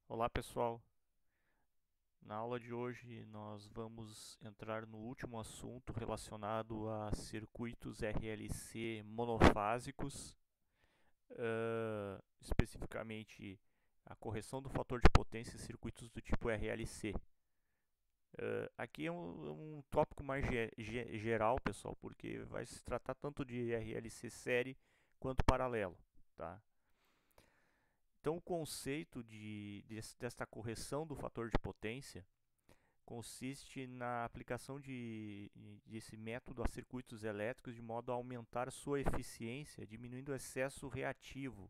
Olá pessoal, na aula de hoje nós vamos entrar no último assunto relacionado a circuitos RLC monofásicos, especificamente a correção do fator de potência em circuitos do tipo RLC. Aqui é um tópico mais geral, pessoal, porque vai se tratar tanto de RLC série quanto paralelo, tá? Então o conceito desta correção do fator de potência consiste na aplicação desse método a circuitos elétricos de modo a aumentar sua eficiência, diminuindo o excesso reativo,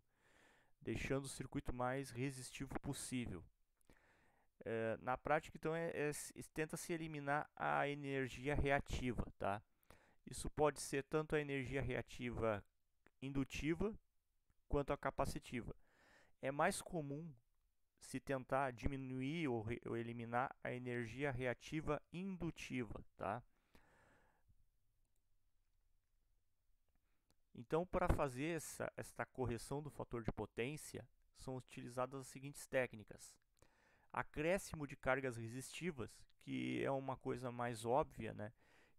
deixando o circuito mais resistivo possível. Na prática, então, tenta-se eliminar a energia reativa, tá? Isso pode ser tanto a energia reativa indutiva quanto a capacitiva. É mais comum se tentar diminuir ou eliminar a energia reativa indutiva, tá? Então, para fazer esta correção do fator de potência, são utilizadas as seguintes técnicas: acréscimo de cargas resistivas, que é uma coisa mais óbvia, né?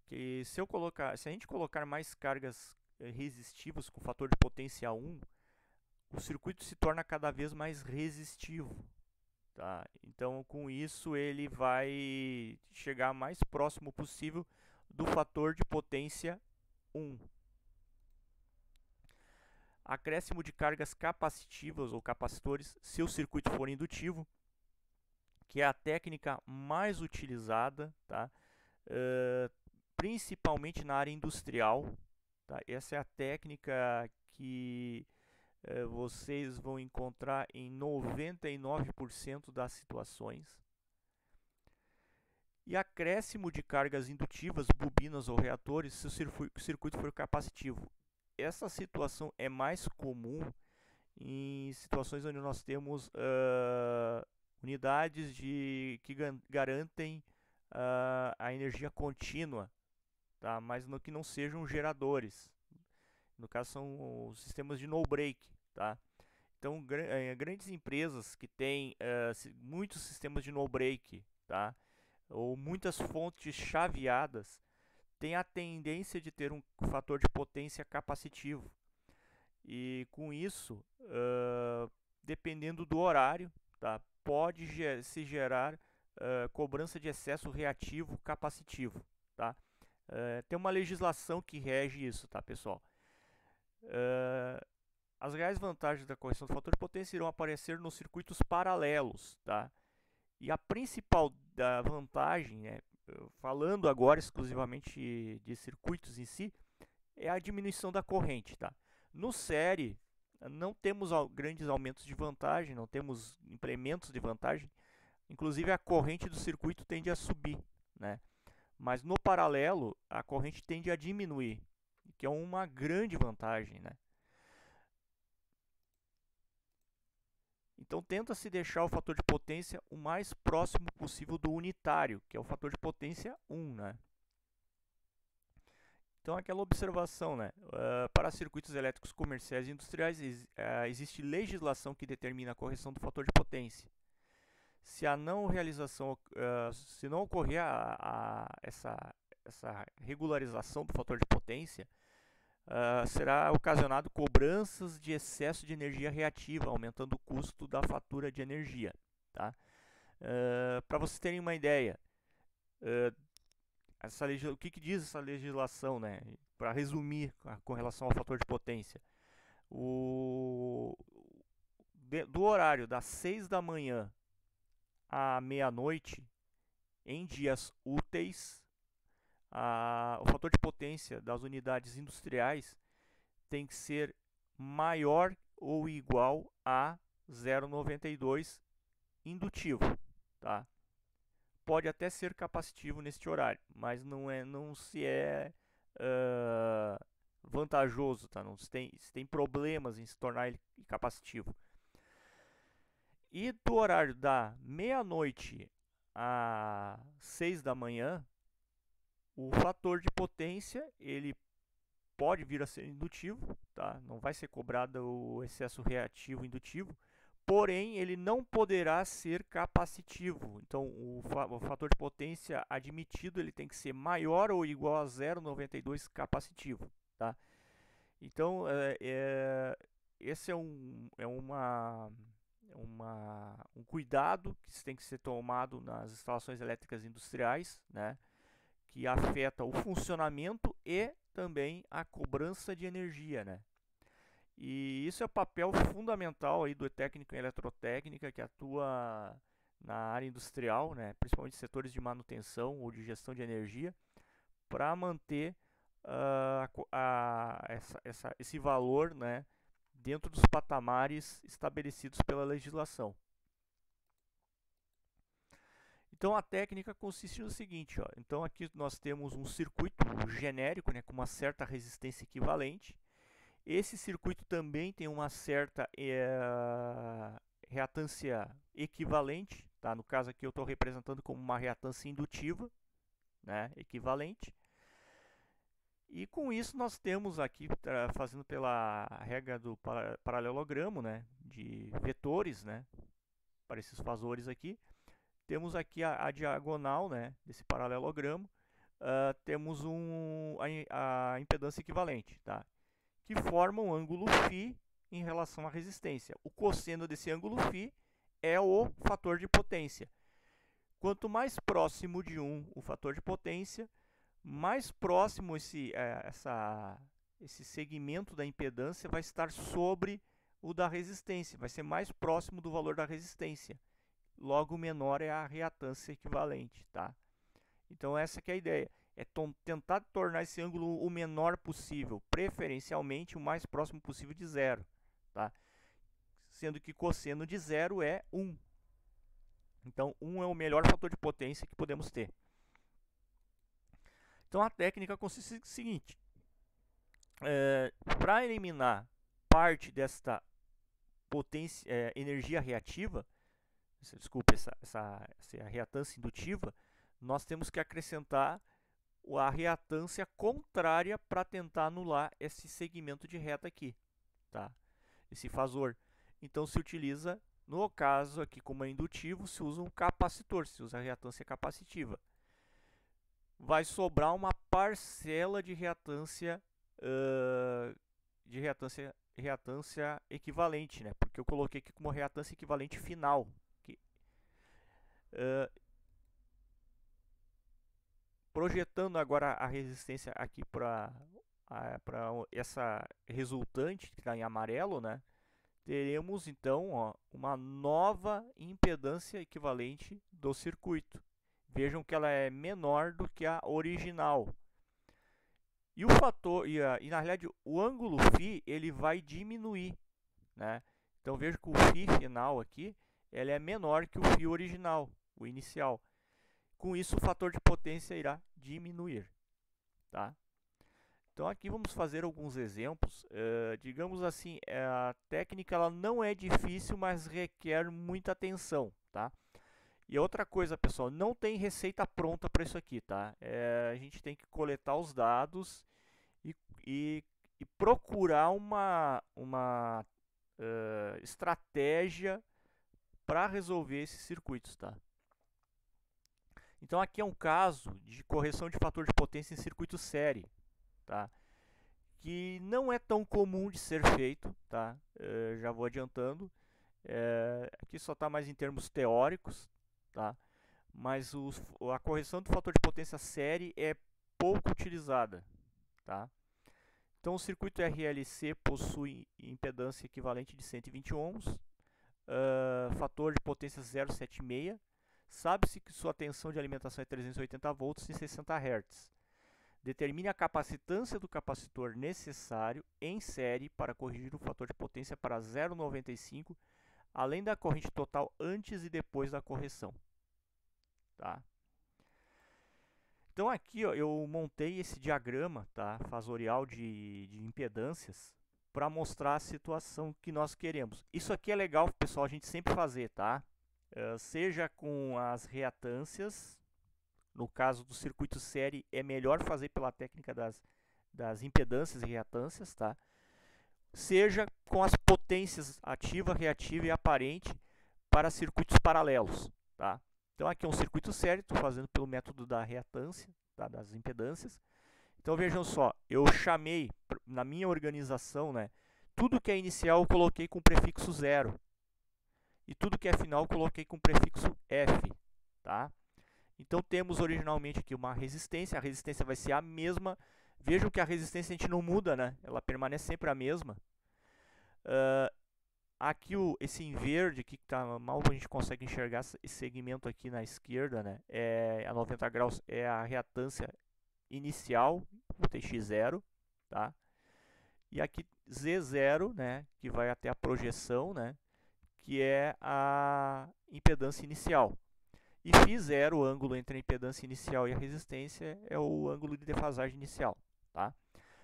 Que se a gente colocar mais cargas resistivas com fator de potência 1, o circuito se torna cada vez mais resistivo, tá? Então, com isso, ele vai chegar mais próximo possível do fator de potência 1. Acréscimo de cargas capacitivas ou capacitores, se o circuito for indutivo, que é a técnica mais utilizada, tá? Principalmente na área industrial. Tá? Essa é a técnica que vocês vão encontrar em 99% das situações. E acréscimo de cargas indutivas, bobinas ou reatores, se o circuito for capacitivo. Essa situação é mais comum em situações onde nós temos unidades que garantem a energia contínua, tá? Mas que não sejam geradores. No caso, são os sistemas de no-break. Tá? Então, grandes empresas que têm muitos sistemas de no-break, tá? Ou muitas fontes chaveadas, têm a tendência de ter um fator de potência capacitivo. E com isso, dependendo do horário, tá? Pode se gerar cobrança de excesso reativo capacitivo. Tá? Tem uma legislação que rege isso, tá, pessoal? As reais vantagens da correção do fator de potência irão aparecer nos circuitos paralelos. Tá? E a principal da vantagem, né, falando agora exclusivamente de circuitos em si, é a diminuição da corrente. Tá? No série, não temos grandes aumentos de vantagem, não temos implementos de vantagem, inclusive a corrente do circuito tende a subir, né? Mas no paralelo, a corrente tende a diminuir, que é uma grande vantagem, né? Então tenta-se deixar o fator de potência o mais próximo possível do unitário, que é o fator de potência 1, né? Então, aquela observação, né? Para circuitos elétricos comerciais e industriais, existe legislação que determina a correção do fator de potência. Se a não realização, se não ocorrer essa regularização do fator de potência, será ocasionado cobranças de excesso de energia reativa, aumentando o custo da fatura de energia. Tá? Para vocês terem uma ideia, o que diz essa legislação, né? Para resumir com relação ao fator de potência, do horário das 6 da manhã à meia-noite, em dias úteis, o fator de potência das unidades industriais tem que ser maior ou igual a 0,92 indutivo. Tá? Pode até ser capacitivo neste horário, mas não se é vantajoso, tá? Não se tem problemas em se tornar ele capacitivo. E do horário da meia-noite às 6 da manhã, o fator de potência ele pode vir a ser indutivo, tá? Não vai ser cobrado o excesso reativo indutivo, porém ele não poderá ser capacitivo. Então o fator de potência admitido ele tem que ser maior ou igual a 0,92 capacitivo, tá? Então esse é um cuidado que tem que ser tomado nas instalações elétricas industriais, né? Que afeta o funcionamento e também a cobrança de energia, né? E isso é o papel fundamental aí do técnico em eletrotécnica que atua na área industrial, né, principalmente setores de manutenção ou de gestão de energia, para manter esse valor, né, dentro dos patamares estabelecidos pela legislação. Então a técnica consiste no seguinte, ó. Então aqui nós temos um circuito genérico, né, com uma certa resistência equivalente. Esse circuito também tem uma certa reatância equivalente, tá? No caso aqui eu estou representando como uma reatância indutiva, né? Equivalente. E com isso nós temos aqui, fazendo pela regra do paralelogramo, né? De vetores, né? Para esses fasores aqui. Temos aqui a diagonal, né? Desse paralelogramo. Temos a impedância equivalente, tá? Que forma um ângulo φ em relação à resistência. O cosseno desse ângulo φ é o fator de potência. Quanto mais próximo de 1 o fator de potência, mais próximo esse segmento da impedância vai estar sobre o da resistência, vai ser mais próximo do valor da resistência. Logo, menor é a reatância equivalente, tá? Então essa que é a ideia. É tentar tornar esse ângulo o menor possível, preferencialmente o mais próximo possível de zero, tá? Sendo que cosseno de zero é 1. Então 1 é o melhor fator de potência que podemos ter. Então a técnica consiste no seguinte: para eliminar parte desta potência, energia reativa, desculpa, essa reatância indutiva, nós temos que acrescentar a reatância contrária para tentar anular esse segmento de reta aqui, tá? Esse fasor. Então se utiliza, no caso aqui como é indutivo, se usa um capacitor, se usa a reatância capacitiva. Vai sobrar uma parcela de reatância equivalente, né? Porque eu coloquei aqui como reatância equivalente final. Projetando agora a resistência aqui para essa resultante que está em amarelo, né? Teremos então, ó, uma nova impedância equivalente do circuito. Vejam que ela é menor do que a original. E o fator, na realidade, o ângulo φ ele vai diminuir, né? Então veja que o φ final aqui ele é menor que o φ original, o inicial. Com isso, o fator de potência irá diminuir, tá? Então aqui vamos fazer alguns exemplos. Digamos assim, a técnica ela não é difícil, mas requer muita atenção, tá? E outra coisa, pessoal, não tem receita pronta para isso aqui, tá? A gente tem que coletar os dados e procurar uma estratégia para resolver esses circuitos, tá? Então aqui é um caso de correção de fator de potência em circuito série, tá? Que não é tão comum de ser feito, tá? Já vou adiantando. Aqui só está mais em termos teóricos, tá? Mas a correção do fator de potência série é pouco utilizada, tá? Então o circuito RLC possui impedância equivalente de 120 ohms, fator de potência 0,76. Sabe-se que sua tensão de alimentação é 380 volts e 60 Hz. Determine a capacitância do capacitor necessário em série para corrigir o fator de potência para 0,95, além da corrente total antes e depois da correção. Tá? Então aqui ó, eu montei esse diagrama, tá, fasorial de impedâncias para mostrar a situação que nós queremos. Isso aqui é legal, pessoal, a gente sempre fazer, tá? Seja com as reatâncias, no caso do circuito série é melhor fazer pela técnica das impedâncias e reatâncias, tá? seja com as potências ativa, reativa e aparente para circuitos paralelos. Tá? Então aqui é um circuito sério, estou fazendo pelo método da reatância, tá? Das impedâncias. Então vejam só, eu chamei na minha organização, né, tudo que é inicial eu coloquei com prefixo 0. E tudo que é final eu coloquei com prefixo F. Tá? Então temos originalmente aqui uma resistência, a resistência vai ser a mesma. Vejam que a resistência a gente não muda, né? Ela permanece sempre a mesma. Aqui esse em verde, aqui que tá mal a gente consegue enxergar esse segmento aqui na esquerda, né? A 90 graus é a reatância inicial, botei X0, tá? E aqui Z0, né? Que vai até a projeção, né? Que é a impedância inicial. E φ0, o ângulo entre a impedância inicial e a resistência, é o ângulo de defasagem inicial. Tá?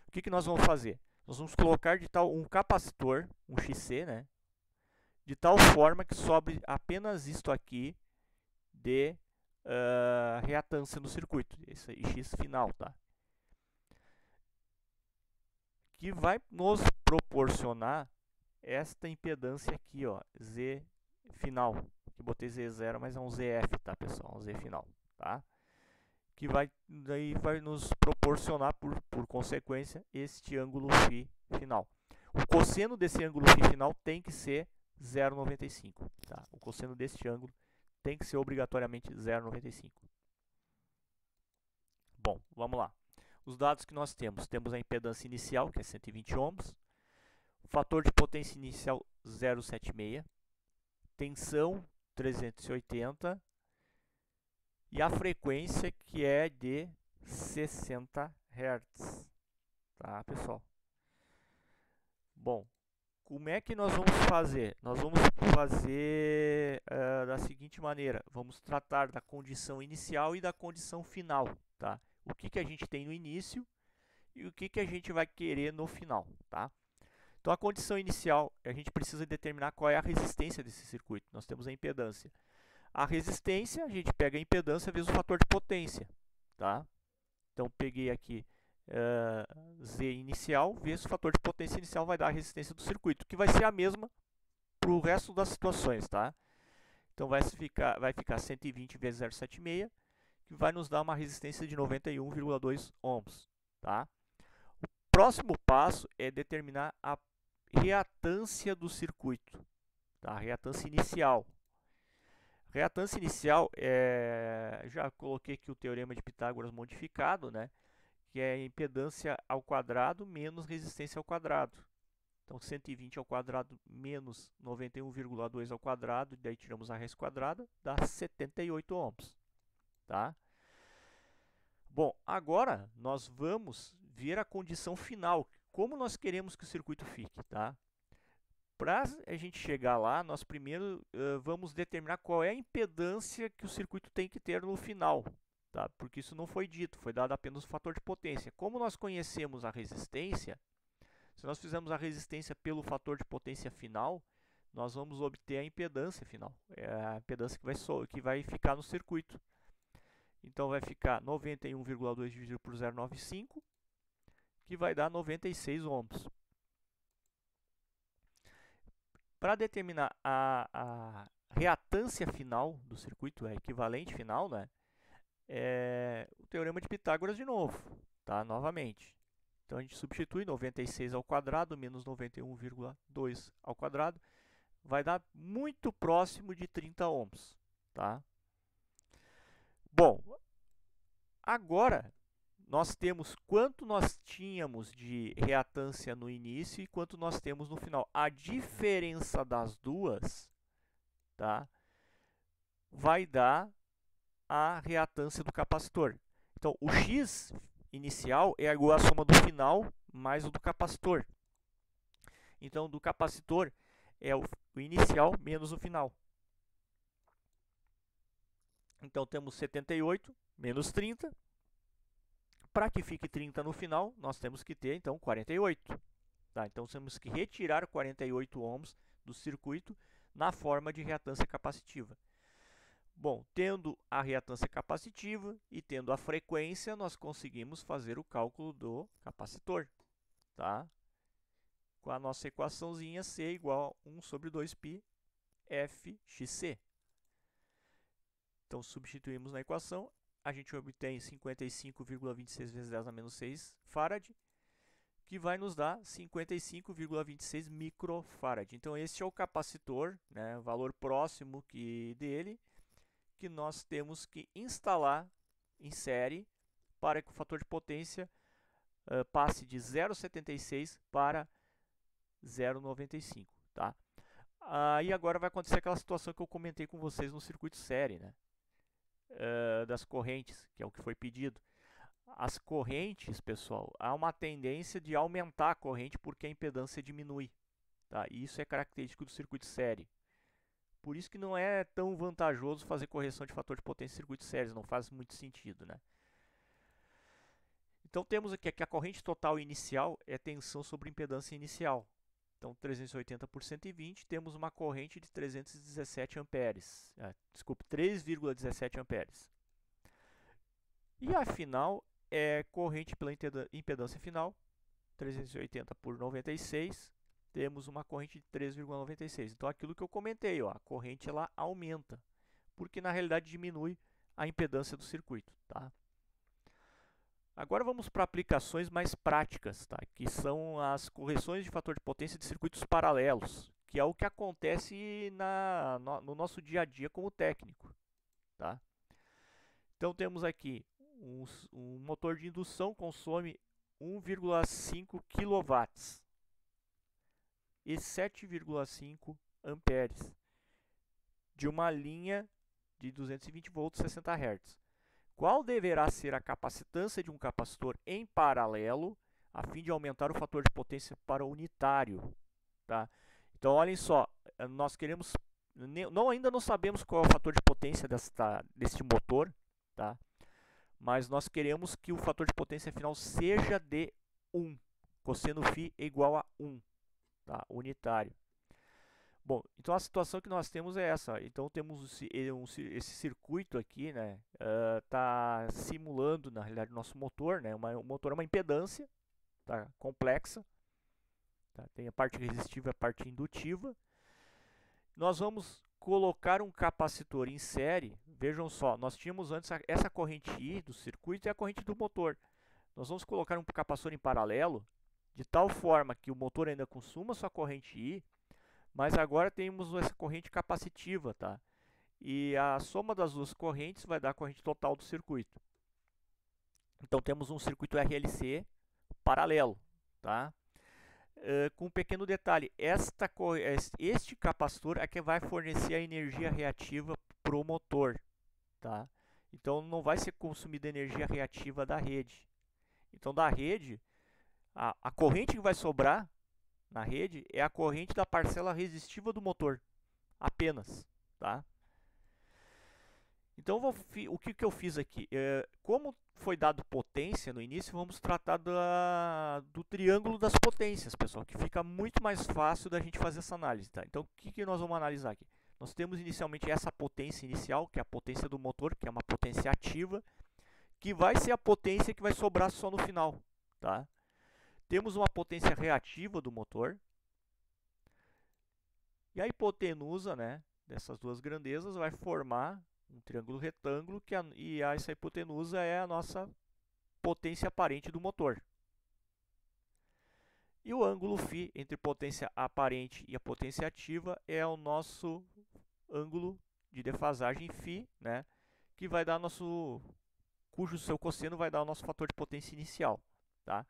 O que nós vamos fazer? Nós vamos colocar de tal um capacitor, um XC, né? De tal forma que sobre apenas isto aqui de reatância no circuito. Esse aí, X final. Tá? Que vai nos proporcionar esta impedância aqui, ó, Z final. Aqui botei Z0, mas é um ZF, tá, pessoal? Um Z final, tá? Que daí vai nos proporcionar, por consequência, este ângulo φ final. O cosseno desse ângulo φ final tem que ser 0,95. Tá? O cosseno deste ângulo tem que ser obrigatoriamente 0,95. Bom, vamos lá. Os dados que nós temos. Temos a impedância inicial, que é 120 ohms. O fator de potência inicial 0,76. Tensão 380. E a frequência que é de 60 Hz. Tá, pessoal? Bom, como é que nós vamos fazer? Nós vamos fazer da seguinte maneira. Vamos tratar da condição inicial e da condição final. Tá? O que a gente tem no início e o que a gente vai querer no final. Tá? Então, a condição inicial, a gente precisa determinar qual é a resistência desse circuito. Nós temos a impedância. A resistência, a gente pega a impedância vezes o fator de potência. Tá? Então, peguei aqui Z inicial vezes o fator de potência inicial vai dar a resistência do circuito, que vai ser a mesma para o resto das situações. Tá? Então, vai ficar 120 vezes 0,76, que vai nos dar uma resistência de 91,2 ohms. Tá? O próximo passo é determinar a reatância do circuito. Tá? A reatância inicial. Reatância inicial, já coloquei aqui o teorema de Pitágoras modificado, né? Que é impedância ao quadrado menos resistência ao quadrado. Então, 120 ao quadrado menos 91,2 ao quadrado, daí tiramos a raiz quadrada, dá 78 ohms. Tá? Bom, agora nós vamos ver a condição final, como nós queremos que o circuito fique. Tá? Para a gente chegar lá, nós primeiro vamos determinar qual é a impedância que o circuito tem que ter no final. Tá? Porque isso não foi dito, foi dado apenas o fator de potência. Como nós conhecemos a resistência, se nós fizermos a resistência pelo fator de potência final, nós vamos obter a impedância final. É a impedância que vai ficar no circuito. Então vai ficar 91,2 dividido por 0,95, que vai dar 96 ohms. Para determinar a reatância final do circuito, a equivalente final, né, é o teorema de Pitágoras de novo, tá? Novamente. Então a gente substitui 96 ao quadrado menos 91,2 ao quadrado, vai dar muito próximo de 30 ohms. Tá? Bom, agora nós temos quanto nós tínhamos de reatância no início e quanto nós temos no final. A diferença das duas, tá, vai dar a reatância do capacitor. Então, o X inicial é igual à soma do final mais o do capacitor. Então, do capacitor é o inicial menos o final. Então, temos 78 menos 30. Para que fique 30 no final, nós temos que ter, então, 48. Tá? Então, temos que retirar 48 ohms do circuito na forma de reatância capacitiva. Bom, tendo a reatância capacitiva e tendo a frequência, nós conseguimos fazer o cálculo do capacitor. Tá? com a nossa equaçãozinha C igual a 1 sobre 2π FXC. Então, substituímos na equação, a gente obtém 55,26 vezes 10 a menos 6 farad, que vai nos dar 55,26 microfarad. Então, esse é o capacitor, né, valor próximo dele, que nós temos que instalar em série para que o fator de potência passe de 0,76 para 0,95, tá? Aí agora vai acontecer aquela situação que eu comentei com vocês no circuito série, né? Das correntes, que é o que foi pedido. As correntes, pessoal, há uma tendência de aumentar a corrente porque a impedância diminui, tá? E isso é característico do circuito série. Por isso que não é tão vantajoso fazer correção de fator de potência em circuitos sérios, não faz muito sentido, né? Então temos aqui que a corrente total inicial é tensão sobre impedância inicial. Então 380 por 120, temos uma corrente de 317 amperes. Desculpe, 3,17 amperes. E afinal é corrente pela impedância final, 380 por 96, temos uma corrente de 3,96. Então aquilo que eu comentei, ó, a corrente ela aumenta, porque na realidade diminui a impedância do circuito, tá? Agora vamos para aplicações mais práticas, tá? Que são as correções de fator de potência de circuitos paralelos, que é o que acontece no nosso dia a dia como técnico, tá? Então temos aqui um motor de indução consome 1,5 kW e 7,5 amperes de uma linha de 220 volts 60 Hz. Qual deverá ser a capacitância de um capacitor em paralelo a fim de aumentar o fator de potência para o unitário, tá? Então olhem só, nós queremos ainda não sabemos qual é o fator de potência deste motor, tá? Mas nós queremos que o fator de potência final seja de 1. Cosseno φ é igual a 1, tá? Unitário. Bom, então a situação que nós temos é essa. Então temos esse circuito aqui, né? Tá simulando na realidade o nosso motor, né? O motor é uma impedância, tá? Complexa, tá? Tem a parte resistiva e a parte indutiva. Nós vamos colocar um capacitor em série. Vejam só, nós tínhamos antes essa corrente I do circuito e a corrente do motor. Nós vamos colocar um capacitor em paralelo, de tal forma que o motor ainda consuma sua corrente I, mas agora temos essa corrente capacitiva, tá? E a soma das duas correntes vai dar a corrente total do circuito. Então temos um circuito RLC paralelo, tá? Com um pequeno detalhe, este capacitor é que vai fornecer a energia reativa para o motor, tá? Então não vai ser consumida energia reativa da rede. Então da rede, a corrente que vai sobrar na rede é a corrente da parcela resistiva do motor, apenas, tá? Então o que eu fiz aqui? Como foi dado potência no início, vamos tratar do triângulo das potências, pessoal, que fica muito mais fácil da gente fazer essa análise, tá? Então o que nós vamos analisar aqui? Nós temos inicialmente essa potência inicial, que é a potência do motor, que é uma potência ativa, que vai ser a potência que vai sobrar só no final, tá? Temos uma potência reativa do motor, e a hipotenusa, né, dessas duas grandezas vai formar um triângulo retângulo, e essa hipotenusa é a nossa potência aparente do motor. E o ângulo φ entre potência aparente e a potência ativa é o nosso ângulo de defasagem φ, né, que vai dar cujo seu cosseno vai dar o nosso fator de potência inicial, tá?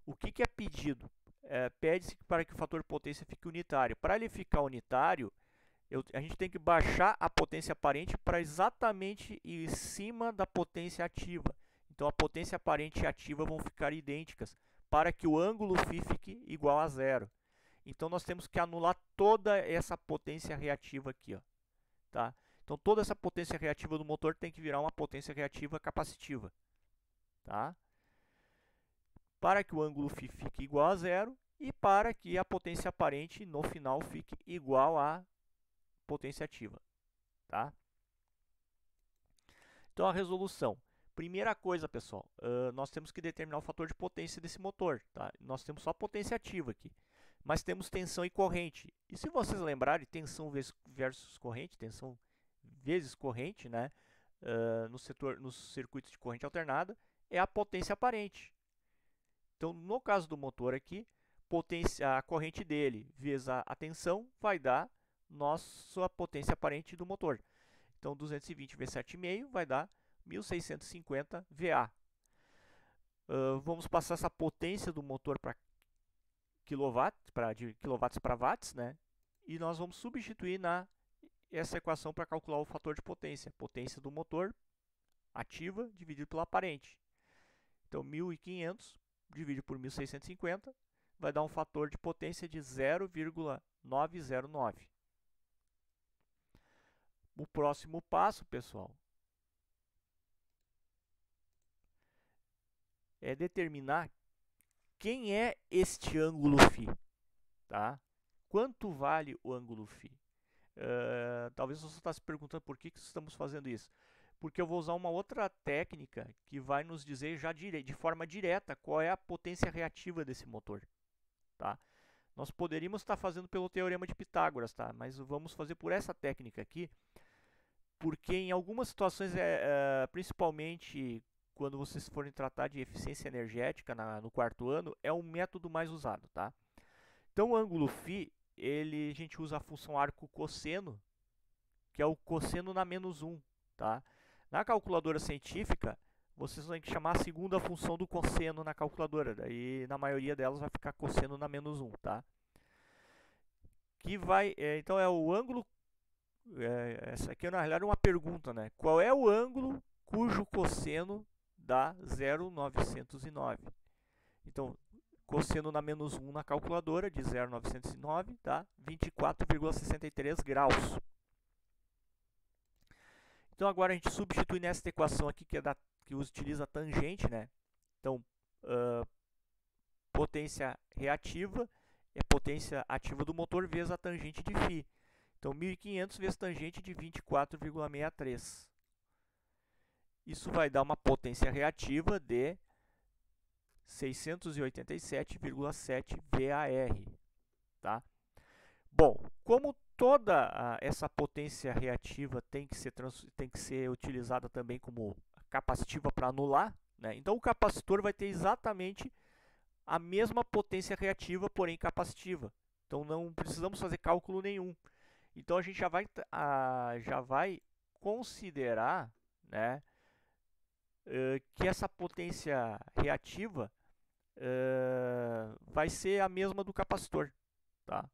O que é pedido? Pede-se para que o fator de potência fique unitário. Para ele ficar unitário, a gente tem que baixar a potência aparente para exatamente em cima da potência ativa. Então a potência aparente e ativa vão ficar idênticas para que o ângulo φ fique igual a zero. Então nós temos que anular toda essa potência reativa aqui, ó, tá? Então toda essa potência reativa do motor tem que virar uma potência reativa capacitiva, tá? Para que o ângulo φ fique igual a zero e para que a potência aparente no final fique igual à potência ativa, tá? Então a resolução. Primeira coisa, pessoal, nós temos que determinar o fator de potência desse motor, tá? Nós temos só a potência ativa aqui. mas temos tensão e corrente. E se vocês lembrarem, tensão versus corrente, tensão vezes corrente, né, nos circuitos de corrente alternada, é a potência aparente. Então, no caso do motor aqui, a corrente dele vezes a tensão vai dar nossa potência aparente do motor. Então, 220 vezes 7,5 vai dar 1650 VA. Vamos passar essa potência do motor para de quilowatts para watts, né? E nós vamos substituir essa equação para calcular o fator de potência. Potência do motor ativa dividido pela aparente. Então, 1500 dividido por 1650 vai dar um fator de potência de 0,909. O próximo passo, pessoal, é determinar quem é este ângulo φ, tá? Quanto vale o ângulo φ? Talvez você está se perguntando por que estamos fazendo isso. Porque eu vou usar uma outra técnica que vai nos dizer já de forma direta qual é a potência reativa desse motor, tá? Nós poderíamos estar fazendo pelo teorema de Pitágoras, tá? Mas vamos fazer por essa técnica aqui, porque em algumas situações, principalmente quando vocês forem tratar de eficiência energética no quarto ano, é um método mais usado, tá? Então, o ângulo φ, a gente usa a função arco cosseno, que é o cosseno na menos 1, tá? Na calculadora científica, vocês vão ter que chamar a segunda função do cosseno na calculadora, daí na maioria delas vai ficar cosseno na menos 1, tá? Então é o ângulo, essa aqui na realidade é uma pergunta, né? Qual é o ângulo cujo cosseno dá 0,909? Então, cosseno na menos 1 na calculadora de 0,909 dá 24,63 graus. Então, agora a gente substitui nessa equação aqui, que utiliza a tangente, né? Então, potência reativa é potência ativa do motor vezes a tangente de φ. Então, 1500 vezes tangente de 24,63. Isso vai dar uma potência reativa de 687,7 VAR, tá? Bom, como toda essa potência reativa tem que ser utilizada também como capacitiva para anular, né? Então o capacitor vai ter exatamente a mesma potência reativa, porém capacitiva. Então não precisamos fazer cálculo nenhum. Então a gente já vai considerar, né, que essa potência reativa vai ser a mesma do capacitor, tá?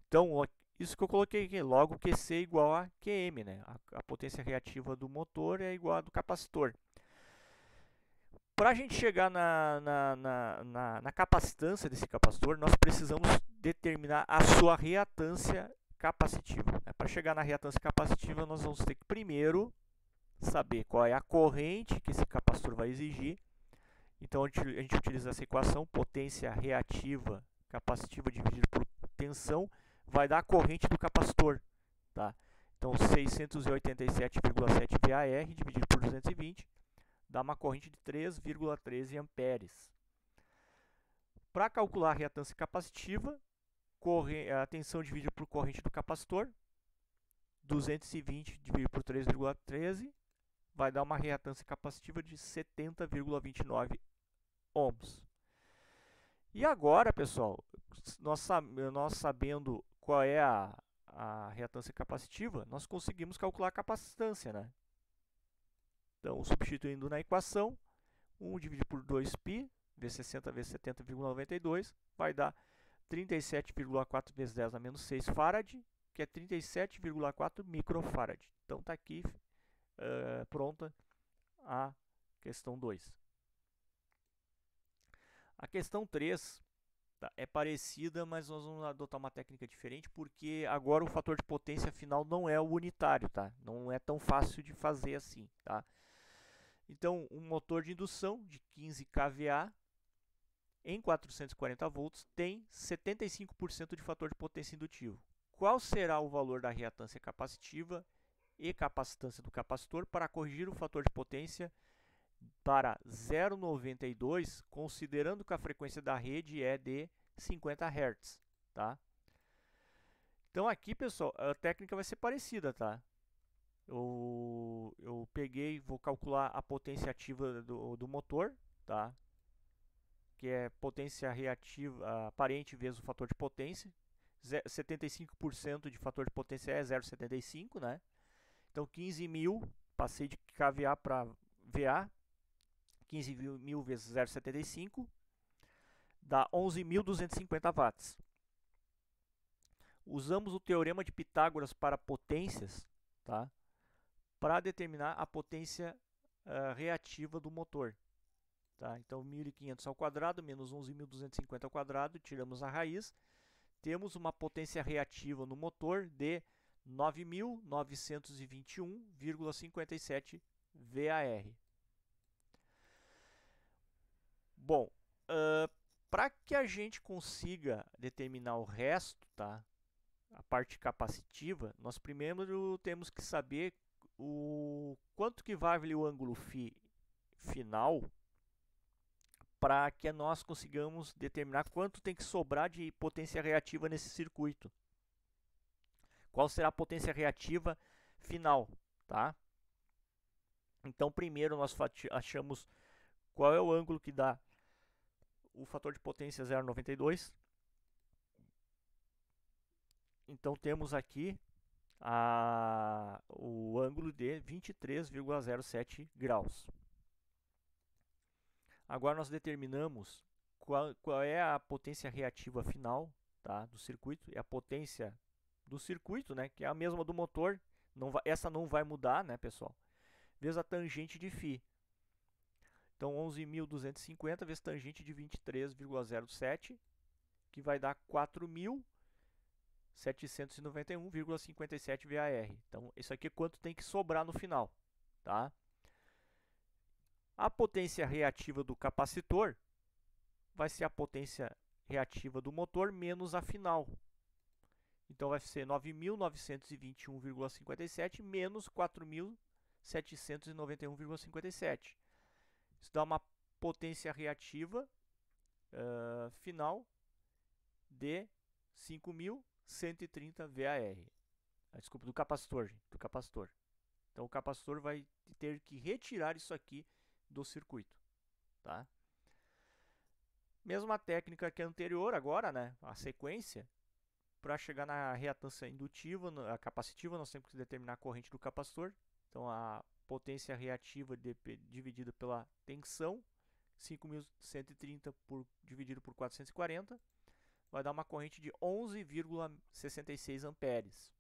Então, isso que eu coloquei aqui, logo QC igual a QM, né? A potência reativa do motor é igual a do capacitor. Para a gente chegar na capacitância desse capacitor, nós precisamos determinar a sua reatância capacitiva. Para chegar na reatância capacitiva, nós vamos ter que primeiro saber qual é a corrente que esse capacitor vai exigir. Então, a gente utiliza essa equação, potência reativa capacitiva dividido por tensão, vai dar a corrente do capacitor, tá? Então, 687,7 VAR dividido por 220 dá uma corrente de 3,13 amperes. Para calcular a reatância capacitiva, a tensão dividida por corrente do capacitor, 220 dividido por 3,13 vai dar uma reatância capacitiva de 70,29 ohms. E agora, pessoal, nós sabendo qual é a reatância capacitiva, nós conseguimos calcular a capacitância, né? Então, substituindo na equação, 1 dividido por 2π, vezes 60 vezes 70,92, vai dar 37,4 vezes 10 a menos 6 farad, que é 37,4 microfarad. Então, está aqui pronta a questão 2. A questão 3 é parecida, mas nós vamos adotar uma técnica diferente, porque agora o fator de potência final não é o unitário, tá? Não é tão fácil de fazer assim, tá? Então, um motor de indução de 15 kVA em 440 volts tem 75% de fator de potência indutivo. Qual será o valor da reatância capacitiva e capacitância do capacitor para corrigir o fator de potência para 0,92, considerando que a frequência da rede é de 50 Hz, tá? Então aqui, pessoal, a técnica vai ser parecida, tá? Eu peguei, vou calcular a potência ativa do motor, tá? Que é potência reativa aparente vezes o fator de potência. 75% de fator de potência é 0,75, né? Então 15.000, passei de kVA para VA, 15.000 vezes 0,75, dá 11.250 watts. Usamos o teorema de Pitágoras para potências, tá? Para determinar a potência reativa do motor. Tá? Então 1.500 ao quadrado menos 11.250 ao quadrado, tiramos a raiz. Temos uma potência reativa no motor de 9.921,57 VAR. Bom, para que a gente consiga determinar o resto, tá? A parte capacitiva, nós primeiro temos que saber o quanto que vale o ângulo final, para que nós consigamos determinar quanto tem que sobrar de potência reativa nesse circuito. Qual será a potência reativa final, tá? Então, primeiro nós achamos qual é o ângulo que dá o fator de potência 0,92. Então, temos aqui o ângulo de 23,07 graus. Agora nós determinamos qual é a potência reativa final, tá, do circuito. É a potência do circuito, né, que é a mesma do motor. Essa não vai mudar, né, pessoal? Vezes a tangente de φ. Então 11.250 vezes tangente de 23,07, que vai dar 4.791,57 VAR. Então isso aqui é quanto tem que sobrar no final, tá? A potência reativa do capacitor vai ser a potência reativa do motor menos a final. Então vai ser 9.921,57 menos 4.791,57. Isso dá uma potência reativa final de 5.130 VAR. Desculpa, do capacitor, gente, do capacitor. Então o capacitor vai ter que retirar isso aqui do circuito, tá? Mesma técnica que a anterior agora, né? A sequência. Para chegar na reatância indutiva, a capacitiva, nós temos que determinar a corrente do capacitor. Então a potência reativa dividida pela tensão, 5.130 dividido por 440, vai dar uma corrente de 11,66 amperes.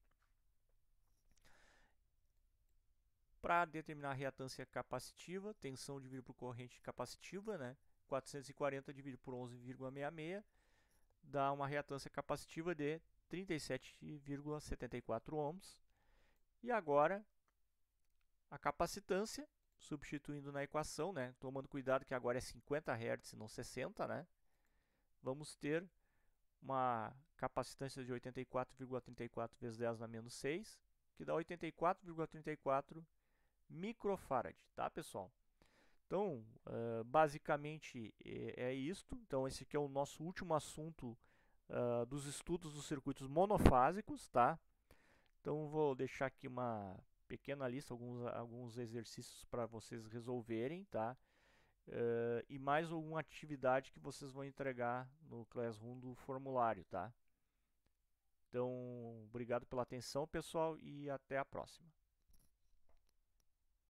Para determinar a reatância capacitiva, tensão dividido por corrente capacitiva, né? 440 dividido por 11,66, dá uma reatância capacitiva de 37,74 ohms. E agora, a capacitância, substituindo na equação, né? Tomando cuidado que agora é 50 Hz e não 60, né? Vamos ter uma capacitância de 84,34 vezes 10 na menos 6, que dá 84,34 microfarad, tá, pessoal? Então, basicamente é isto. Então, esse aqui é o nosso último assunto dos estudos dos circuitos monofásicos, tá? Então, vou deixar aqui uma pequena lista, alguns exercícios para vocês resolverem, tá? E mais alguma atividade que vocês vão entregar no Classroom do formulário, tá? Então, obrigado pela atenção, pessoal, e até a próxima.